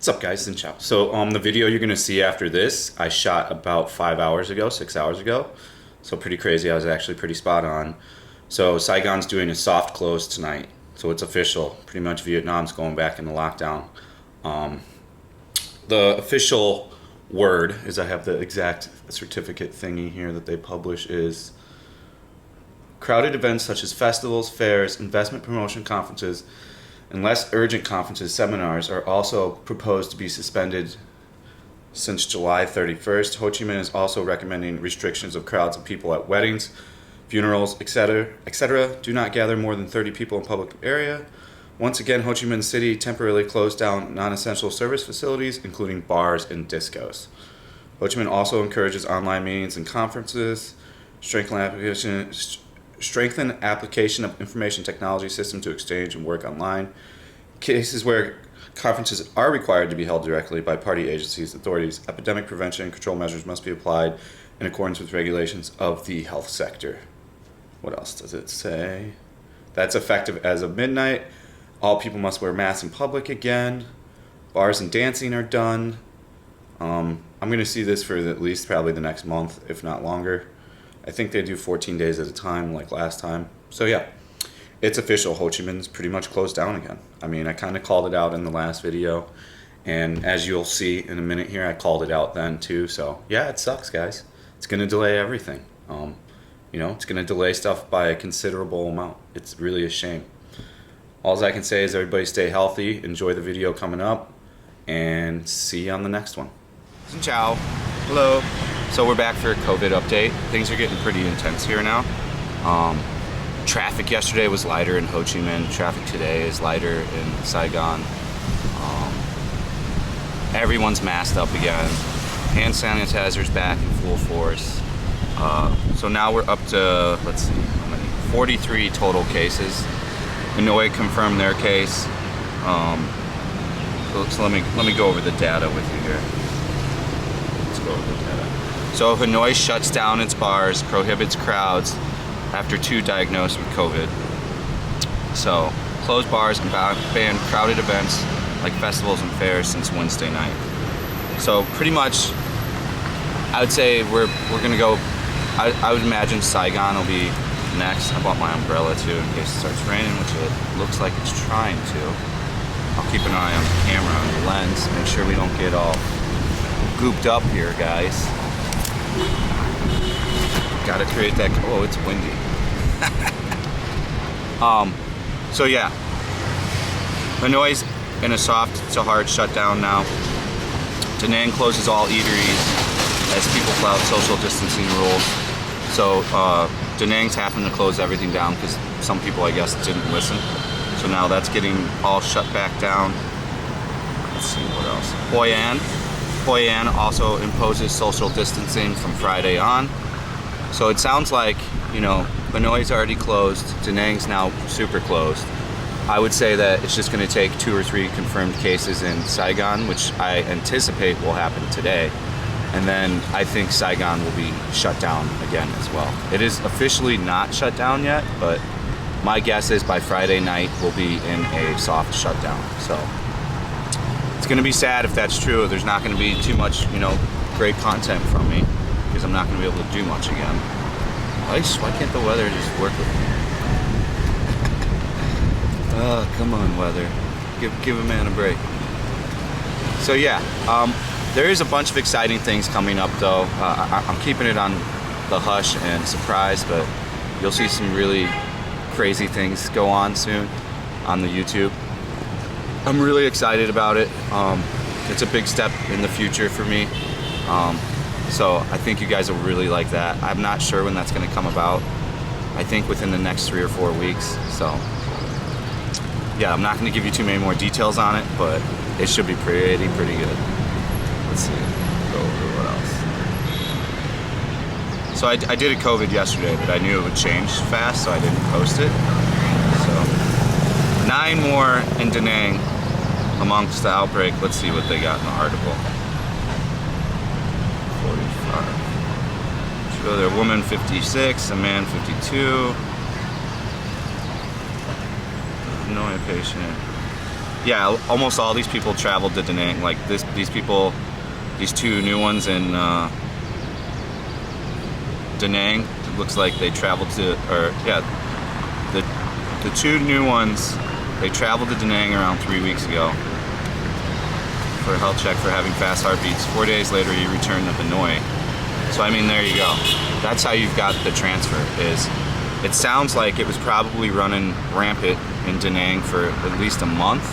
What's up, guys? And ciao. So the video you're gonna see after this, I shot about 5 hours ago, 6 hours ago. So pretty crazy. I was actually pretty spot on. So Saigon's doing a soft close tonight. So it's official. Pretty much Vietnam's going back into lockdown. The official word is, I have the exact certificate thingy here that they publish, is crowded events such as festivals, fairs, investment promotion conferences, and less urgent conferences, seminars are also proposed to be suspended since July 31st. Ho Chi Minh is also recommending restrictions of crowds of people at weddings, funerals, etc., etc. Do not gather more than 30 people in public area. Once again, Ho Chi Minh City temporarily closed down non-essential service facilities, including bars and discos. Ho Chi Minh also encourages online meetings and conferences, strengthen application of information technology system to exchange and work online. Cases where conferences are required to be held directly by party agencies, authorities, epidemic prevention and control measures must be applied in accordance with regulations of the health sector. What else does it say? That's effective as of midnight. All people must wear masks in public again. Bars and dancing are done. I'm going to see this for at least probably the next month, if not longer. I think they do 14 days at a time like last time. So yeah, it's official. Ho Chi Minh's pretty much closed down again. I mean, I kind of called it out in the last video. And as you'll see in a minute here, I called it out then too. So yeah, it sucks, guys. It's going to delay everything. It's going to delay stuff by a considerable amount. It's really a shame. All I can say is everybody stay healthy, enjoy the video coming up, and see you on the next one. Ciao. Hello. So we're back for a COVID update. Things are getting pretty intense here now. Traffic yesterday was lighter in Ho Chi Minh. Traffic today is lighter in Saigon. Everyone's masked up again. Hand sanitizer's back in full force. So now we're up to, let's see, how many? 43 total cases. Hanoi confirmed their case. So let me go over the data with you here. Let's go over the data. So Hanoi shuts down its bars, prohibits crowds after 2 diagnosed with COVID. So closed bars and ban crowded events like festivals and fairs since Wednesday night. So pretty much, I would say we're gonna go. I would imagine Saigon will be next. I bought my umbrella too in case it starts raining, which it looks like it's trying to. I'll keep an eye on the camera and the lens, make sure we don't get all gooped up here, guys. Gotta create that. Oh, it's windy. So yeah, Hanoi's in a soft to hard shutdown now. Da Nang closes all eateries as people flout social distancing rules. So Da Nang's having to close everything down because some people, I guess, didn't listen. So now that's getting all shut back down. Let's see what else. Hoi An also imposes social distancing from Friday on. So it sounds like, Hanoi's already closed. Da Nang's now super closed. I would say that it's just going to take 2 or 3 confirmed cases in Saigon, which I anticipate will happen today. And then I think Saigon will be shut down again as well. It is officially not shut down yet, but my guess is by Friday night we'll be in a soft shutdown. So it's going to be sad if that's true. There's not going to be too much, great content from me because I'm not going to be able to do much again. Why can't the weather just work with me? Oh, come on, weather. Give a man a break. So yeah, there is a bunch of exciting things coming up though. I'm keeping it on the hush and surprise, but you'll see some really crazy things go on soon on the YouTube. I'm really excited about it. It's a big step in the future for me. So I think you guys will really like that. I'm not sure when that's going to come about. I think within the next 3 or 4 weeks. So yeah, I'm not going to give you too many more details on it, but it should be pretty good. Let's see. Go over what else. So I did a COVID yesterday, but I knew it would change fast, so I didn't post it. So 9 more in Da Nang amongst the outbreak. Let's see what they got in the article. 45. So they're a woman 56, a man 52. Hanoi patient. yeah, almost all these people traveled to Da Nang. Like these people, these two new ones in Da Nang. It looks like they traveled to, or yeah, the two new ones, they traveled to Da Nang around 3 weeks ago for a health check for having fast heartbeats. 4 days later, he returned to Hanoi. So I mean, there you go. That's how you've got the transfer. Is it sounds like it was probably running rampant in Da Nang for at least a month.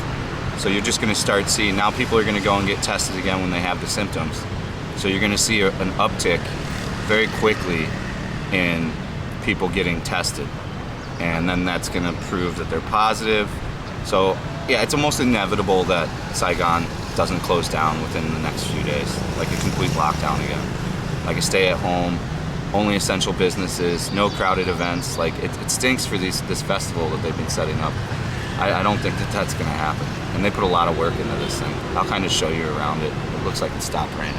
So you're just going to start seeing, now people are going to go and get tested again when they have the symptoms. So you're going to see an uptick very quickly in people getting tested. And then that's going to prove that they're positive. So yeah, it's almost inevitable that Saigon doesn't close down within the next few days. Like a complete lockdown again. Like a stay at home, only essential businesses, no crowded events. Like it stinks for this festival that they've been setting up. I don't think that that's going to happen. And they put a lot of work into this thing. I'll kind of show you around it. It looks like it stopped raining.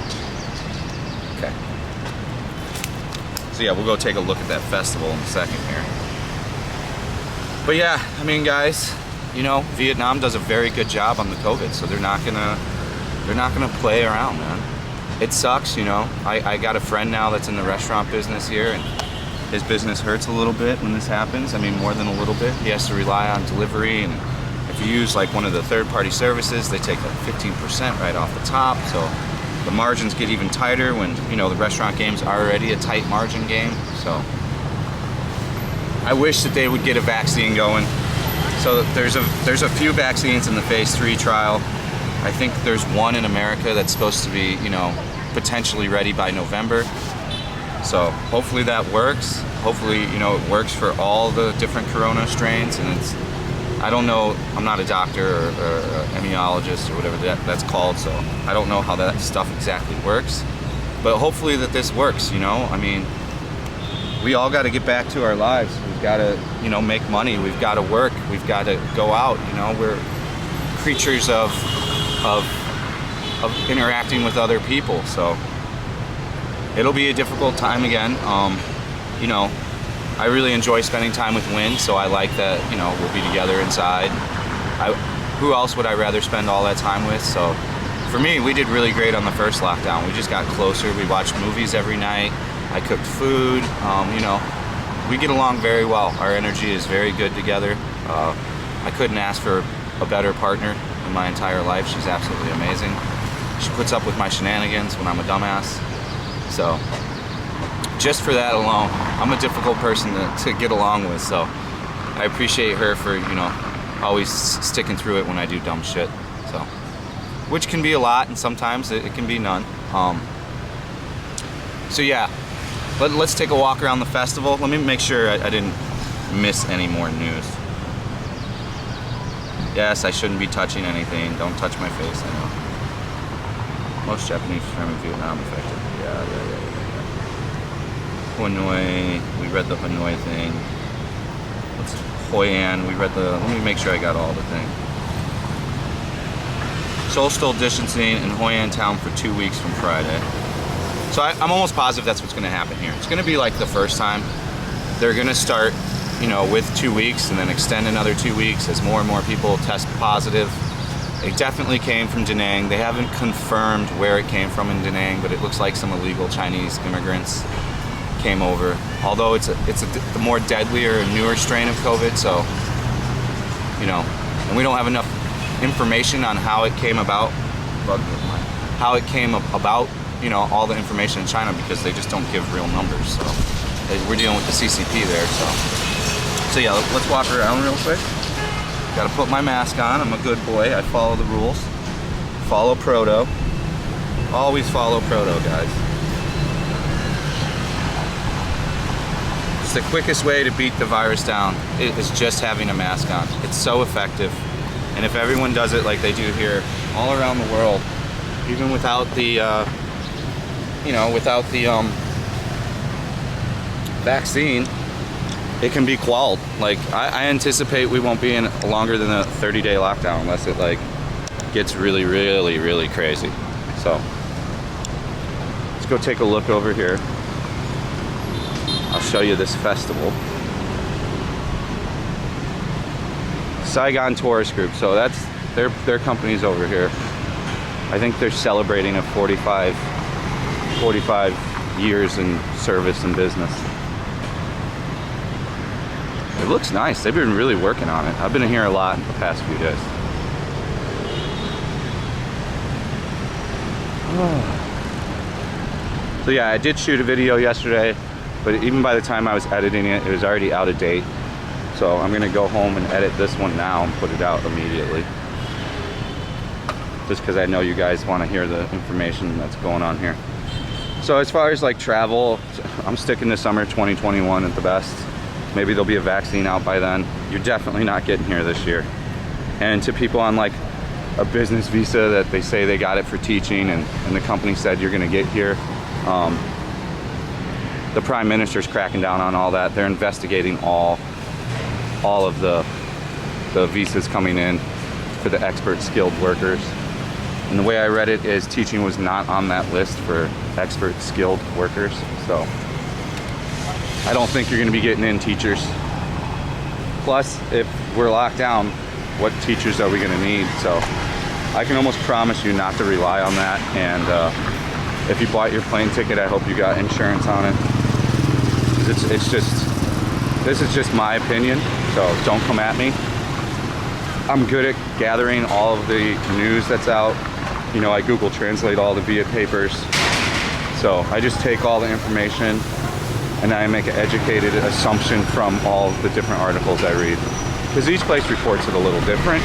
Okay. So yeah, we'll go take a look at that festival in a second here. But yeah, I mean, guys, you know, Vietnam does a very good job on the COVID, so they're not gonna play around, man. It sucks, you know. I got a friend now that's in the restaurant business here, and his business hurts a little bit when this happens. I mean, more than a little bit. He has to rely on delivery, and if you use like one of the third-party services, they take like 15% right off the top. So the margins get even tighter when, you know, the restaurant game's already a tight margin game. So I wish that they would get a vaccine going. So there's a few vaccines in the phase 3 trial. I think there's one in America that's supposed to be, you know, potentially ready by November. So hopefully that works. Hopefully, you know, it works for all the different corona strains. And it's, I don't know, I'm not a doctor or immunologist or whatever that's called, so I don't know how that stuff exactly works. But hopefully that this works, you know. I mean, we all got to get back to our lives. We've got to, you know, make money. We've got to work. We've got to go out, you know. We're creatures of interacting with other people, so it'll be a difficult time again. You know, I really enjoy spending time with Win, so I like that, you know, we'll be together inside. Who else would I rather spend all that time with? So for me, we did really great on the first lockdown. We just got closer. We watched movies every night. I cooked food. You know, we get along very well. Our energy is very good together. I couldn't ask for a better partner in my entire life. She's absolutely amazing. She puts up with my shenanigans when I'm a dumbass. So just for that alone, I'm a difficult person to get along with. So I appreciate her for, you know, always sticking through it when I do dumb shit. So, which can be a lot, and sometimes it can be none. So yeah, let's take a walk around the festival. Let me make sure I didn't miss any more news. Yes, I shouldn't be touching anything. Don't touch my face, I know. Most Japanese from Vietnam affected. Yeah. Hanoi, we read the Hanoi thing. Let's Hoi An, we read the, let me make sure I got all the thing. Social distancing in Hoi An town for 2 weeks from Friday. So I'm almost positive that's what's gonna happen here. It's gonna be like the first time. They're gonna start, you know, with 2 weeks and then extend another 2 weeks as more and more people test positive. It definitely came from Da Nang. They haven't confirmed where it came from in Da Nang, but it looks like some illegal Chinese immigrants came over. Although it's the more deadlier and newer strain of COVID, so, you know, and we don't have enough information on how it came about, you know, all the information in China, because they just don't give real numbers. So we're dealing with the CCP there, so yeah, let's walk around real quick. Gotta put my mask on. I'm a good boy. I follow the rules. Follow Proto. Always follow Proto, guys. It's the quickest way to beat the virus down. It is just having a mask on. It's so effective. And if everyone does it like they do here all around the world, even without the, you know, without the vaccine, it can be quelled. Like, I anticipate we won't be in longer than a 30-day lockdown unless it like gets really, really, really crazy. So let's go take a look over here. I'll show you this festival. Saigon tourist group. So that's their company's over here. I think they're celebrating a 45 years in service and business. It looks nice. They've been really working on it. I've been in here a lot in the past few days. So yeah, I did shoot a video yesterday, but even by the time I was editing it, it was already out of date. So I'm gonna go home and edit this one now and put it out immediately. Just because I know you guys want to hear the information that's going on here. So as far as like travel, I'm sticking to summer 2021 at the best. Maybe there'll be a vaccine out by then. You're definitely not getting here this year. And to people on like a business visa that they say they got it for teaching and the company said you're gonna get here, the Prime Minister's cracking down on all that. They're investigating all of the visas coming in for the expert skilled workers. And the way I read it is teaching was not on that list for expert skilled workers. So I don't think you're gonna be getting in teachers. Plus, if we're locked down, what teachers are we gonna need? So I can almost promise you not to rely on that. And if you bought your plane ticket, I hope you got insurance on it. It's just, this is just my opinion, so don't come at me. I'm good at gathering all of the news that's out. You know, I Google Translate all the VIA papers. So I just take all the information and I make an educated assumption from all the different articles I read. Because each place reports it a little different.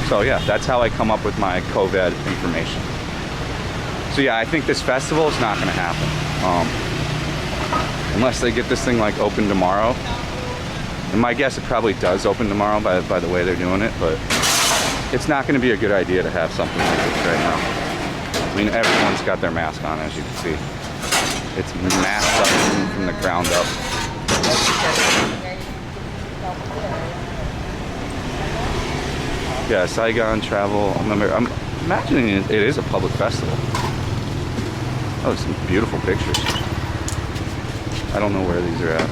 So yeah, that's how I come up with my COVID information. So yeah, I think this festival is not gonna happen. Unless they get this thing like open tomorrow. And my guess it probably does open tomorrow by the way they're doing it, but it's not gonna be a good idea to have something like this right now. I mean, everyone's got their mask on, as you can see. It's masked up from the ground up. Yeah, Saigon travel. I'm imagining it is a public festival. Oh, some beautiful pictures. I don't know where these are at.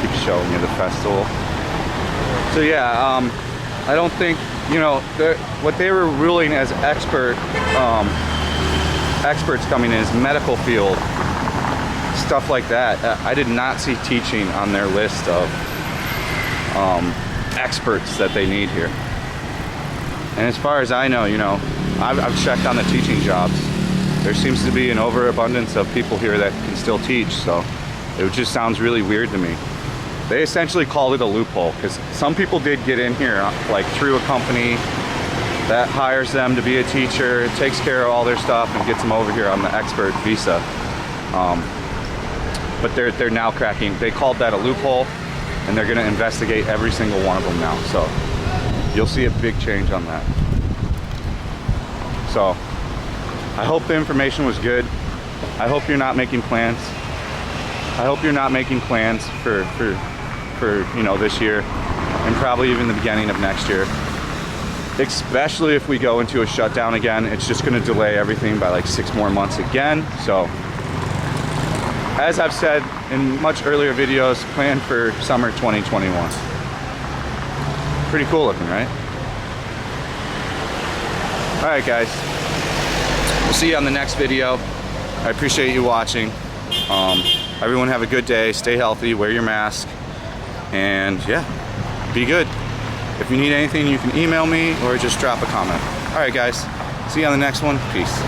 Keep showing you the festival. So yeah, I don't think, you know, what they were ruling as experts coming in is medical field, stuff like that. I did not see teaching on their list of experts that they need here. And as far as I know, you know, I've checked on the teaching jobs. There seems to be an overabundance of people here that can still teach, so it just sounds really weird to me. They essentially called it a loophole because some people did get in here like through a company that hires them to be a teacher, takes care of all their stuff and gets them over here on the expert visa. But they're now cracking. They called that a loophole and they're gonna investigate every single one of them now. So you'll see a big change on that. So I hope the information was good. I hope you're not making plans. I hope you're not making plans for you know, this year and probably even the beginning of next year. Especially if we go into a shutdown again, it's just gonna delay everything by like 6 more months again. So as I've said in much earlier videos, plan for summer 2021. Pretty cool looking, right? All right, guys. We'll see you on the next video. I appreciate you watching. Everyone have a good day. Stay healthy. Wear your mask. And yeah, be good. If you need anything, you can email me or just drop a comment. All right, guys. See you on the next one. Peace.